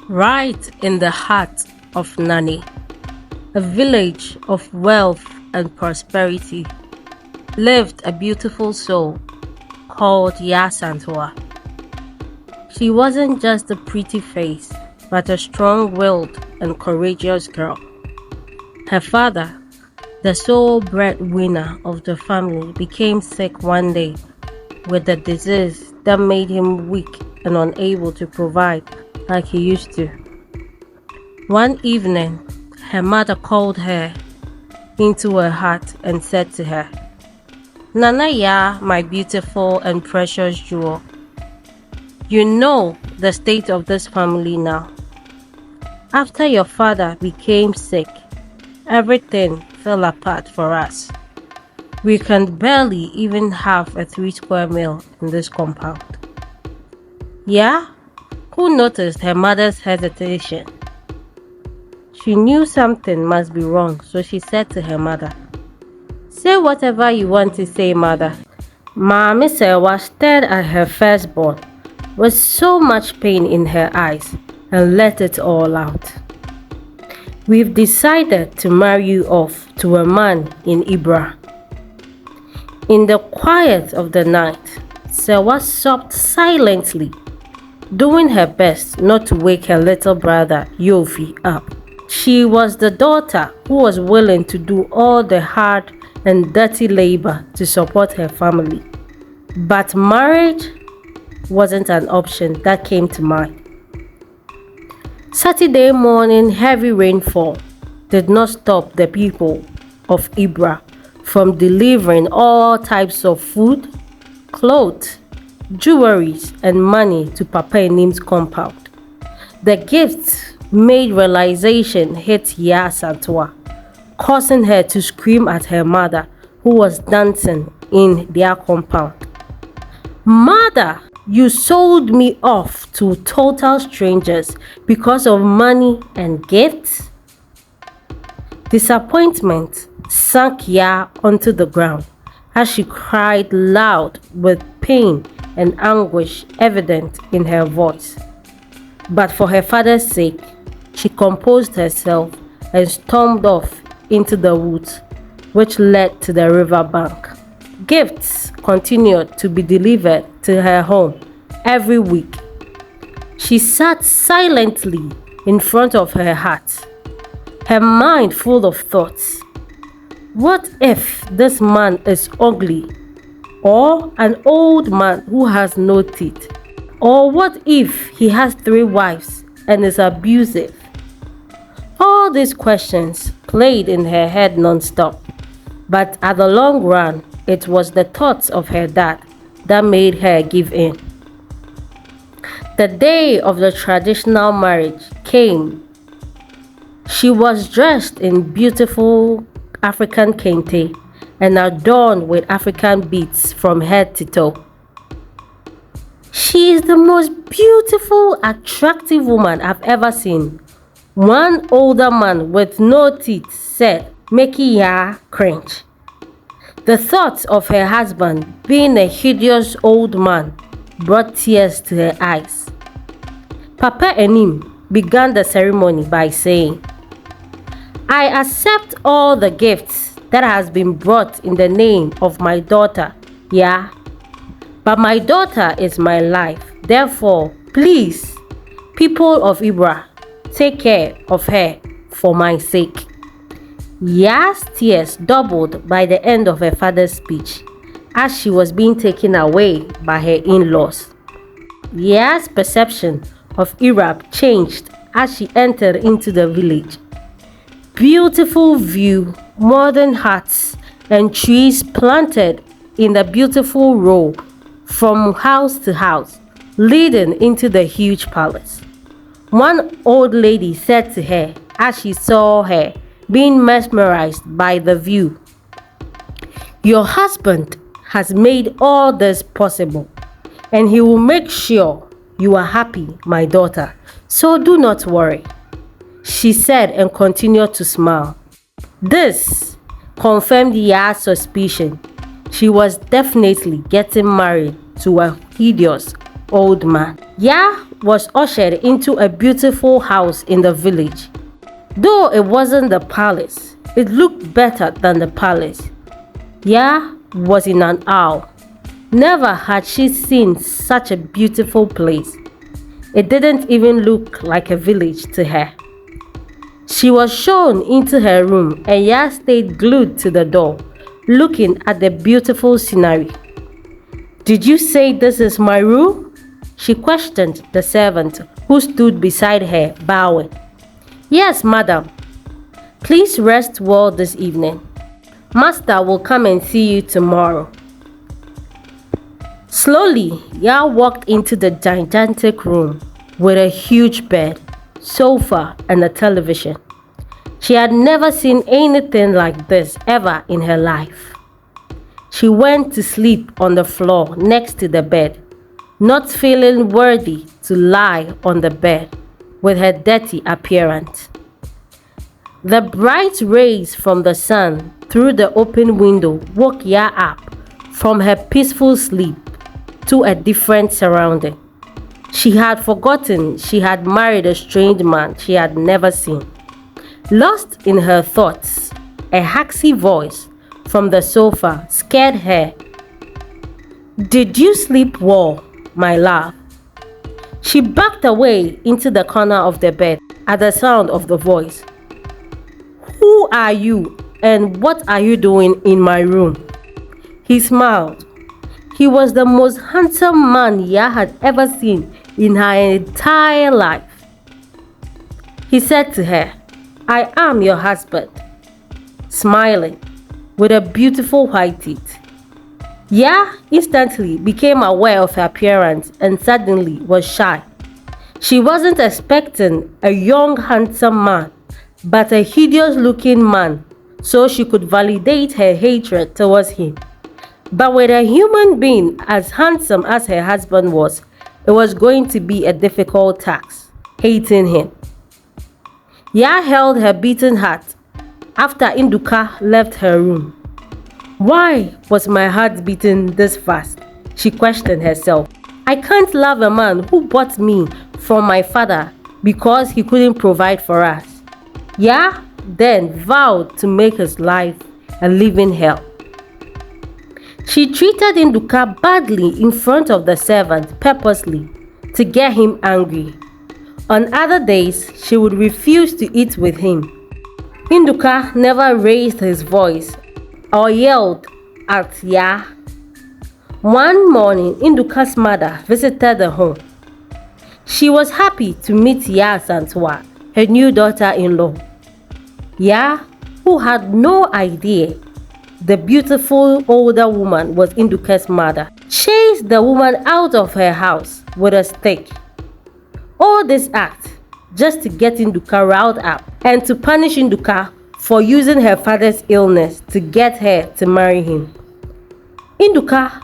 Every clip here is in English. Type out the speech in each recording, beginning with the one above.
Right in the heart of Nani, a village of wealth and prosperity, lived a beautiful soul called asantewaa. She wasn't just a pretty face, but a strong-willed and courageous girl. Her father, the sole breadwinner of the family, became sick one day with a disease that made him weak and unable to provide like he used to. One evening, her mother called her into her heart and said to her, "Nana Ya, my beautiful and precious jewel, you know the state of this family now. After your father became sick, everything fell apart for us. We can barely even have a 3 square meal in this compound." Yeah? Who noticed her mother's hesitation? She knew something must be wrong, so she said to her mother, "Say whatever you want to say, mother." Maami Sewa stared at her firstborn with so much pain in her eyes and let it all out. "We've decided to marry you off to a man in Ibra." In the quiet of the night, Sewa sobbed silently, doing her best not to wake her little brother Yofi up. She was the daughter who was willing to do all the hard and dirty labor to support her family. But marriage wasn't an option that came to mind. Saturday morning, heavy rainfall did not stop the people of Ibra from delivering all types of food, clothes, jewelries, and money to Papa Enim's compound. The gifts made realization hit asantewaa, causing her to scream at her mother, who was dancing in their compound. "Mother, you sold me off to total strangers because of money and gifts?" Disappointment sank Ya onto the ground as she cried loud with pain and anguish evident in her voice. But for her father's sake, she composed herself and stormed off into the woods, which led to the river bank. Gifts continued to be delivered to her home every week. She sat silently in front of her hut, her mind full of thoughts. What if this man is ugly, or an old man who has no teeth? Or what if he has 3 wives and is abusive? All these questions played in her head non-stop, but at the long run, it was the thoughts of her dad that made her give in. The day of the traditional marriage came. She was dressed in beautiful African kente and adorned with African beads from head to toe. "She is the most beautiful, attractive woman I've ever seen," one older man with no teeth said, making Ya cringe. The thought of her husband being a hideous old man brought tears to her eyes. Papa Enim began the ceremony by saying, "I accept all the gifts that has been brought in the name of my daughter, Ya. But my daughter is my life. Therefore, please, people of Ibra, take care of her for my sake." Ya's tears doubled by the end of her father's speech as she was being taken away by her in-laws. Ya's perception of Iraq changed as she entered into the village. Beautiful view, modern huts, and trees planted in a beautiful row from house to house, leading into the huge palace. One old lady said to her as she saw her being mesmerized by the view, "Your husband has made all this possible, and he will make sure you are happy, my daughter. So do not worry," she said and continued to smile. This confirmed Ya's suspicion. She was definitely getting married to a hideous old man. Ya was ushered into a beautiful house in the village. Though it wasn't the palace, it looked better than the palace. Ya was in an awe. Never had she seen such a beautiful place. It didn't even look like a village to her. She was shown into her room and Ya stayed glued to the door, looking at the beautiful scenery. "Did you say this is my room?" she questioned the servant who stood beside her, bowing. "Yes, madam. Please rest well this evening. Master will come and see you tomorrow." Slowly, Ya walked into the gigantic room with a huge bed, sofa, and a television. She had never seen anything like this ever in her life. She went to sleep on the floor next to the bed, not feeling worthy to lie on the bed with her dirty appearance. The bright rays from the sun through the open window woke Ya up from her peaceful sleep to a different surrounding. She had forgotten she had married a strange man she had never seen. Lost in her thoughts, a haxy voice from the sofa scared her. "Did you sleep well, my love?" She backed away into the corner of the bed at the sound of the voice. "Who are you and what are you doing in my room?" He smiled. He was the most handsome man Ya had ever seen in her entire life. He said to her, "I am your husband," smiling with a beautiful white teeth. Ya instantly became aware of her appearance and suddenly was shy. She wasn't expecting a young handsome man, but a hideous-looking man, so she could validate her hatred towards him. But with a human being as handsome as her husband was, it was going to be a difficult task, hating him. Ya held her beating heart after Nduka left her room. "Why was my heart beating this fast?" she questioned herself. "I can't love a man who bought me from my father because he couldn't provide for us." Ya then vowed to make his life a living hell. She treated Nduka badly in front of the servant purposely to get him angry. On other days, she would refuse to eat with him. Nduka never raised his voice or yelled at Ya. One morning, Nduka's mother visited the home. She was happy to meet Ya asantewaa, her new daughter-in-law. Ya, who had no idea the beautiful older woman was Nduka's mother, chased the woman out of her house with a stick. All this act just to get Nduka riled up and to punish Nduka for using her father's illness to get her to marry him. Nduka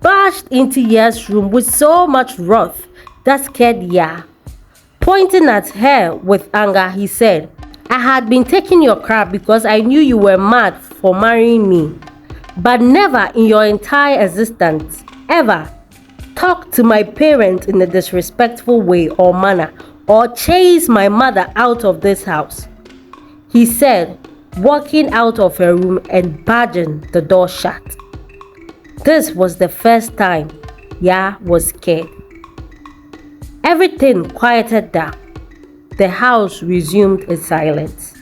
barged into Ya's room with so much wrath that scared Ya. Pointing at her with anger, he said, "I had been taking your crap because I knew you were mad for marrying me, but never in your entire existence ever talk to my parents in a disrespectful way or manner or chase my mother out of this house," he said, walking out of her room and barging the door shut. This was the first time Ya was scared. Everything quieted down. The house resumed its silence.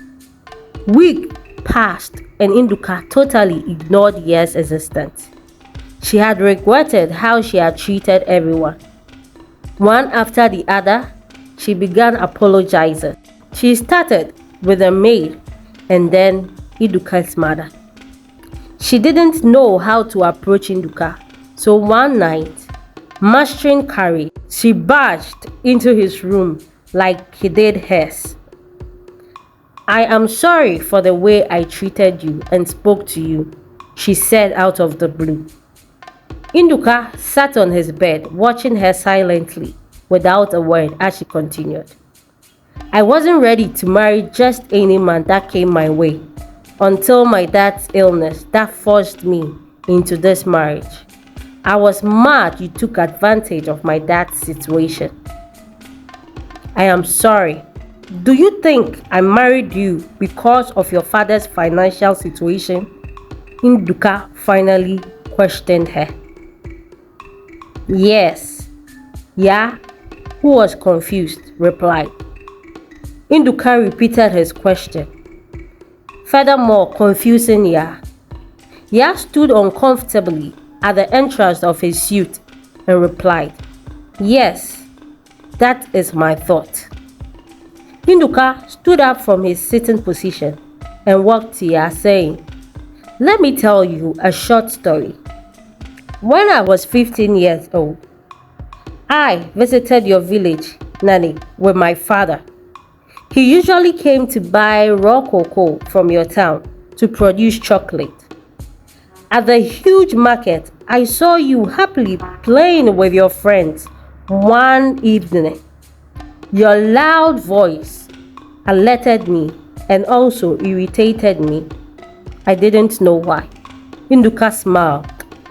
Weeks passed and Nduka totally ignored Ya's existence. She had regretted how she had treated everyone. One after the other, she began apologizing. She started with a maid and then Nduka's mother. She didn't know how to approach Nduka, so one night, mastering courage, she barged into his room like he did hers. "I am sorry for the way I treated you and spoke to you," she said out of the blue. Nduka sat on his bed, watching her silently, without a word, as she continued. "I wasn't ready to marry just any man that came my way until my dad's illness that forced me into this marriage. I was mad you took advantage of my dad's situation. I am sorry. Do you think I married you because of your father's financial situation? Nduka finally questioned her. Yes. Yeah, who was confused, replied. Nduka repeated his question. Furthermore, confusing Ya. Ya stood uncomfortably at the entrance of his suite and replied, Yes, that is my thought. Nduka stood up from his sitting position and walked to Ya, saying, Let me tell you a short story. When I was 15 years old, I visited your village, Nani, with my father. He usually came to buy raw cocoa from your town to produce chocolate. At the huge market, I saw you happily playing with your friends one evening. Your loud voice alerted me and also irritated me. I didn't know why. Nduka smiled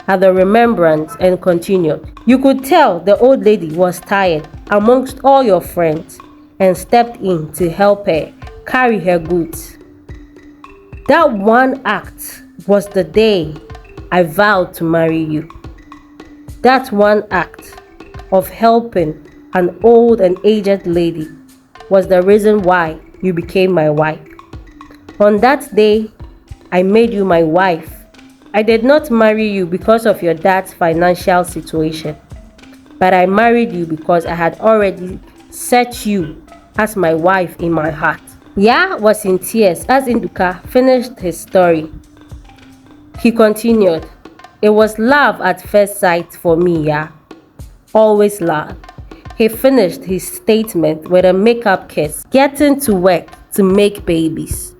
at the remembrance and continued. You could tell the old lady was tired amongst all your friends and stepped in to help her carry her goods. That one act was the day I vowed to marry you. That one act of helping an old and aged lady was the reason why you became my wife. On that day, I made you my wife. I did not marry you because of your dad's financial situation, but I married you because I had already set you as my wife in my heart. Ya was in tears as Nduka finished his story. He continued, It was love at first sight for me, Ya. Always love. He finished his statement with a makeup kiss, getting to work to make babies.